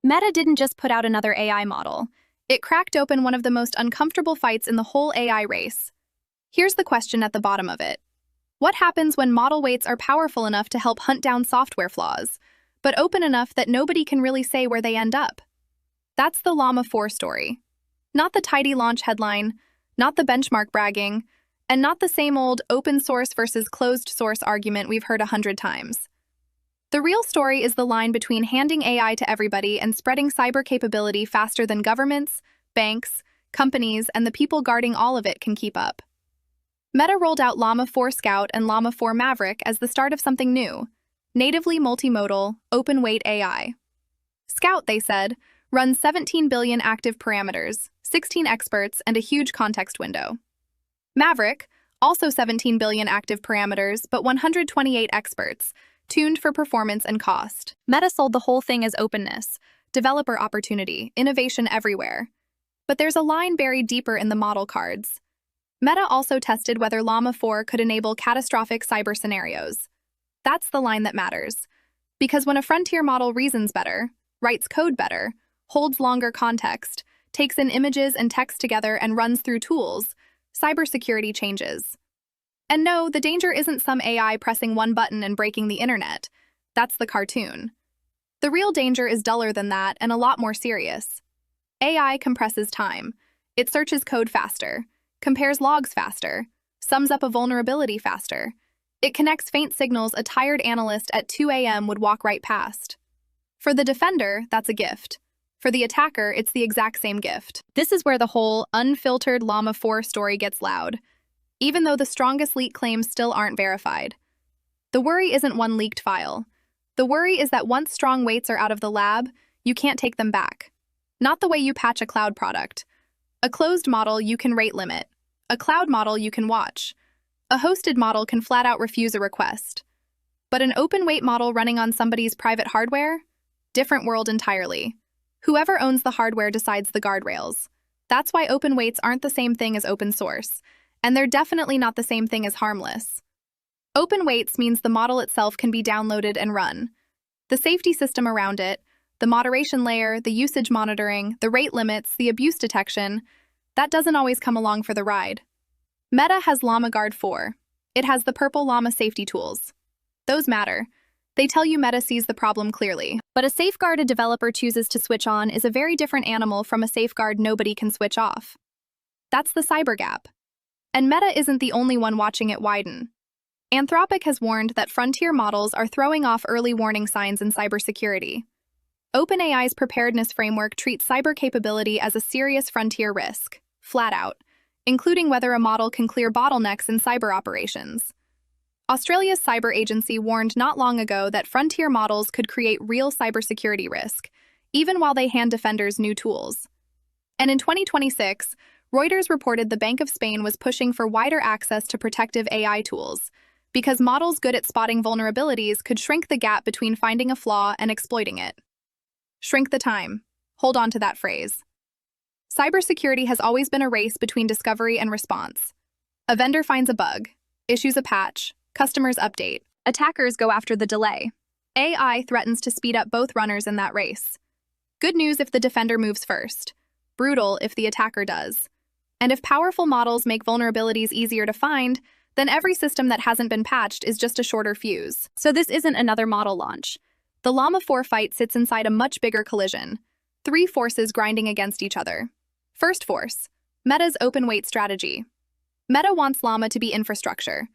Meta didn't just put out another AI model. It cracked open one of the most uncomfortable fights in the whole AI race. Here's the question at the bottom of it. What happens when model weights are powerful enough to help hunt down software flaws, but open enough that nobody can really say where they end up? That's the Llama 4 story. Not the tidy launch headline, not the benchmark bragging, and not the same old open source versus closed source argument we've heard 100 times. The real story is the line between handing AI to everybody and spreading cyber capability faster than governments, banks, companies, and the people guarding all of it can keep up. Meta rolled out Llama 4 Scout and Llama 4 Maverick as the start of something new, natively multimodal, open-weight AI. Scout, they said, runs 17 billion active parameters, 16 experts, and a huge context window. Maverick, also 17 billion active parameters, but 128 experts, tuned for performance and cost. Meta sold the whole thing as openness, developer opportunity, innovation everywhere. But there's a line buried deeper in the model cards. Meta also tested whether Llama 4 could enable catastrophic cyber scenarios. That's the line that matters. Because when a frontier model reasons better, writes code better, holds longer context, takes in images and text together and runs through tools, cybersecurity changes. And no, the danger isn't some AI pressing one button and breaking the internet. That's the cartoon. The real danger is duller than that and a lot more serious. AI compresses time. It searches code faster, compares logs faster, sums up a vulnerability faster. It connects faint signals a tired analyst at 2 a.m. would walk right past. For the defender, that's a gift. For the attacker, it's the exact same gift. This is where the whole unfiltered Llama 4 story gets loud, even though the strongest leak claims still aren't verified. The worry isn't one leaked file. The worry is that once strong weights are out of the lab, you can't take them back. Not the way you patch a cloud product. A closed model you can rate limit. A cloud model you can watch. A hosted model can flat out refuse a request. But an open weight model running on somebody's private hardware? Different world entirely. Whoever owns the hardware decides the guardrails. That's why open weights aren't the same thing as open source. And they're definitely not the same thing as harmless. Open weights means the model itself can be downloaded and run. The safety system around it, the moderation layer, the usage monitoring, the rate limits, the abuse detection, that doesn't always come along for the ride. Meta has Llama Guard 4. It has the Purple Llama safety tools. Those matter. They tell you Meta sees the problem clearly. But a safeguard a developer chooses to switch on is a very different animal from a safeguard nobody can switch off. That's the cyber gap. And Meta isn't the only one watching it widen. Anthropic has warned that frontier models are throwing off early warning signs in cybersecurity. OpenAI's preparedness framework treats cyber capability as a serious frontier risk, flat out, including whether a model can clear bottlenecks in cyber operations. Australia's cyber agency warned not long ago that frontier models could create real cybersecurity risk, even while they hand defenders new tools. And in 2026, Reuters reported the Bank of Spain was pushing for wider access to protective AI tools, because models good at spotting vulnerabilities could shrink the gap between finding a flaw and exploiting it. Shrink the time. Hold on to that phrase. Cybersecurity has always been a race between discovery and response. A vendor finds a bug, issues a patch, customers update, attackers go after the delay. AI threatens to speed up both runners in that race. Good news if the defender moves first. Brutal if the attacker does. And if powerful models make vulnerabilities easier to find, then every system that hasn't been patched is just a shorter fuse. So this isn't another model launch. The Llama 4 fight sits inside a much bigger collision. Three forces grinding against each other. First force, Meta's open weight strategy. Meta wants Llama to be infrastructure.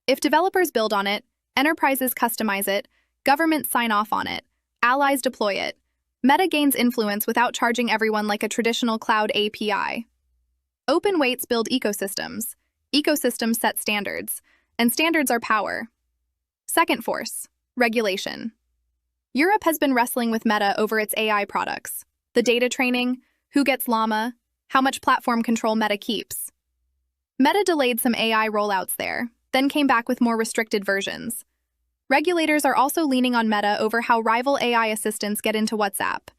If developers build on it, enterprises customize it, governments sign off on it, allies deploy it, Meta gains influence without charging everyone like a traditional cloud API. Open weights build ecosystems. Ecosystems set standards, and standards are power. Second force, regulation. Europe has been wrestling with Meta over its AI products. The data training, who gets Llama, how much platform control Meta keeps. Meta delayed some AI rollouts there, then came back with more restricted versions. Regulators are also leaning on Meta over how rival AI assistants get into WhatsApp.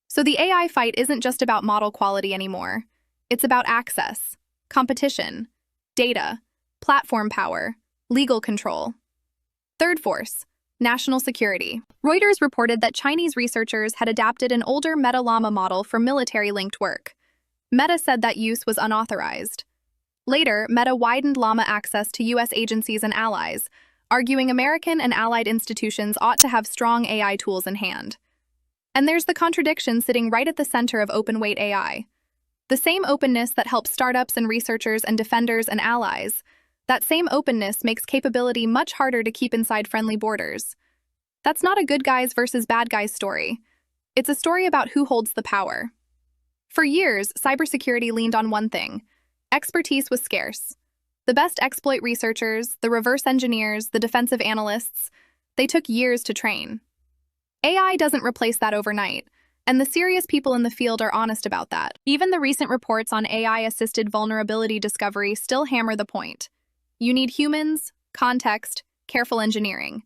So the AI fight isn't just about model quality anymore. It's about access, competition, data, platform power, legal control. Third force, National security. Reuters reported that Chinese researchers had adapted an older Meta Llama model for military-linked work. Meta said that use was unauthorized. Later, Meta widened Llama access to U.S. agencies and allies, arguing American and allied institutions ought to have strong AI tools in hand. And there's the contradiction sitting right at the center of open-weight AI. The same openness that helps startups and researchers and defenders and allies, that same openness makes capability much harder to keep inside friendly borders. That's not a good guys versus bad guys story. It's a story about who holds the power. For years, cybersecurity leaned on one thing. Expertise was scarce. The best exploit researchers, the reverse engineers, the defensive analysts, they took years to train. AI doesn't replace that overnight, and the serious people in the field are honest about that. Even the recent reports on AI-assisted vulnerability discovery still hammer the point. You need humans, context, careful engineering.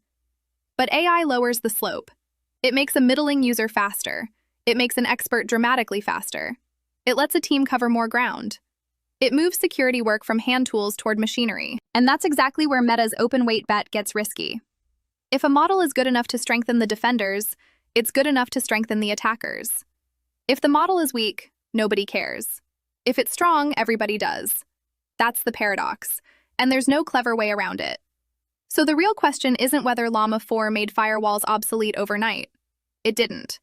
But AI lowers the slope. It makes a middling user faster. It makes an expert dramatically faster. It lets a team cover more ground. It moves security work from hand tools toward machinery. And that's exactly where Meta's open-weight bet gets risky. If a model is good enough to strengthen the defenders, it's good enough to strengthen the attackers. If the model is weak, nobody cares. If it's strong, everybody does. That's the paradox. And there's no clever way around it. So the real question isn't whether Llama 4 made firewalls obsolete overnight. It didn't.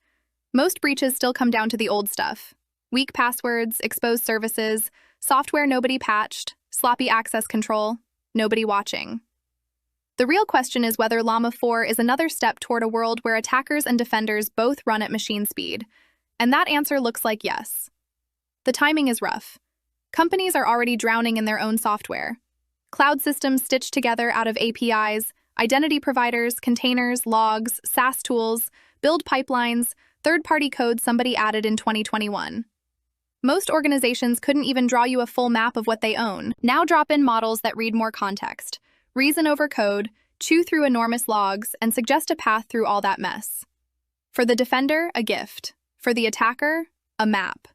Most breaches still come down to the old stuff. Weak passwords, exposed services, software nobody patched, sloppy access control, nobody watching. The real question is whether Llama 4 is another step toward a world where attackers and defenders both run at machine speed. And that answer looks like yes. The timing is rough. Companies are already drowning in their own software. Cloud systems stitched together out of APIs, identity providers, containers, logs, SaaS tools, build pipelines, third-party code somebody added in 2021. Most organizations couldn't even draw you a full map of what they own. Now drop in models that read more context, reason over code, chew through enormous logs, and suggest a path through all that mess. For the defender, a gift. For the attacker, a map.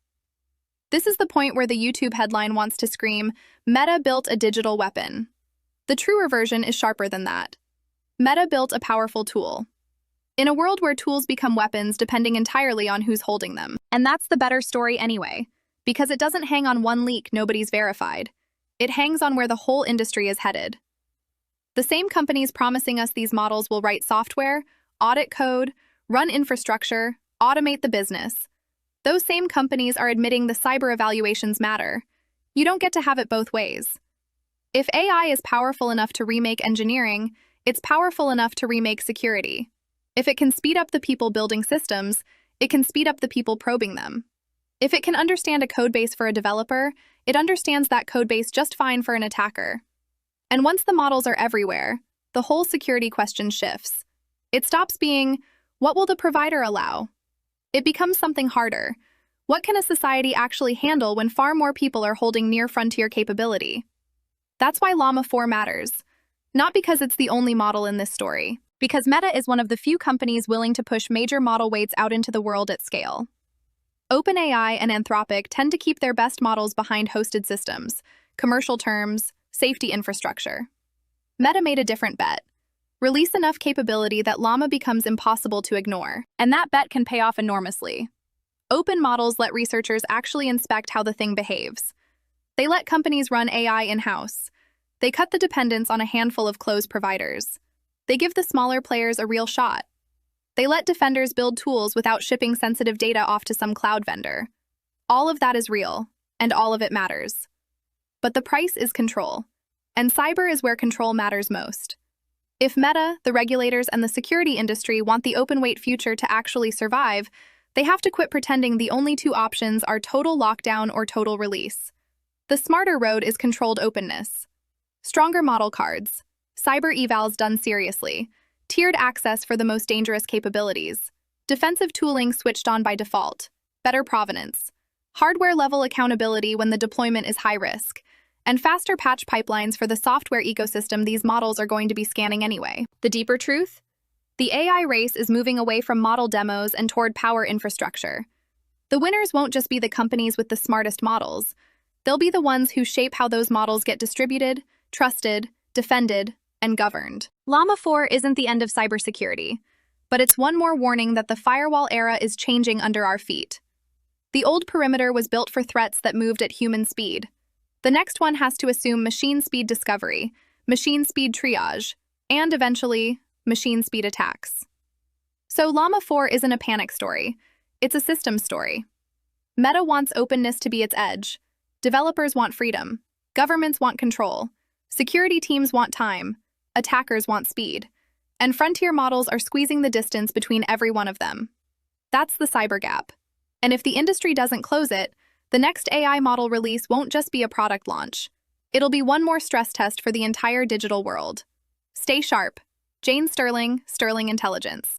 This is the point where the YouTube headline wants to scream, Meta built a digital weapon. The truer version is sharper than that. Meta built a powerful tool. In a world where tools become weapons depending entirely on who's holding them. And that's the better story anyway, because it doesn't hang on one leak nobody's verified. It hangs on where the whole industry is headed. The same companies promising us these models will write software, audit code, run infrastructure, automate the business. Those same companies are admitting the cyber evaluations matter. You don't get to have it both ways. If AI is powerful enough to remake engineering, it's powerful enough to remake security. If it can speed up the people building systems, it can speed up the people probing them. If it can understand a codebase for a developer, it understands that codebase just fine for an attacker. And once the models are everywhere, the whole security question shifts. It stops being, what will the provider allow? It becomes something harder. What can a society actually handle when far more people are holding near-frontier capability? That's why Llama 4 matters. Not because it's the only model in this story, because Meta is one of the few companies willing to push major model weights out into the world at scale. OpenAI and Anthropic tend to keep their best models behind hosted systems, commercial terms, safety infrastructure. Meta made a different bet. Release enough capability that Llama becomes impossible to ignore, and that bet can pay off enormously. Open models let researchers actually inspect how the thing behaves. They let companies run AI in-house. They cut the dependence on a handful of closed providers. They give the smaller players a real shot. They let defenders build tools without shipping sensitive data off to some cloud vendor. All of that is real, and all of it matters. But the price is control, and cyber is where control matters most. If Meta, the regulators, and the security industry want the open-weight future to actually survive, they have to quit pretending the only two options are total lockdown or total release. The smarter road is controlled openness. Stronger model cards, cyber evals done seriously, tiered access for the most dangerous capabilities, defensive tooling switched on by default, better provenance, hardware-level accountability when the deployment is high risk, and faster patch pipelines for the software ecosystem these models are going to be scanning anyway. The deeper truth? The AI race is moving away from model demos and toward power infrastructure. The winners won't just be the companies with the smartest models. They'll be the ones who shape how those models get distributed, trusted, defended, and governed. Llama 4 isn't the end of cybersecurity, but it's one more warning that the firewall era is changing under our feet. The old perimeter was built for threats that moved at human speed. The next one has to assume machine speed discovery, machine speed triage, and eventually, machine speed attacks. So Llama 4 isn't a panic story, it's a system story. Meta wants openness to be its edge. Developers want freedom. Governments want control. Security teams want time. Attackers want speed. And frontier models are squeezing the distance between every one of them. That's the cyber gap. And if the industry doesn't close it, the next AI model release won't just be a product launch. It'll be one more stress test for the entire digital world. Stay sharp. Jane Sterling, Sterling Intelligence.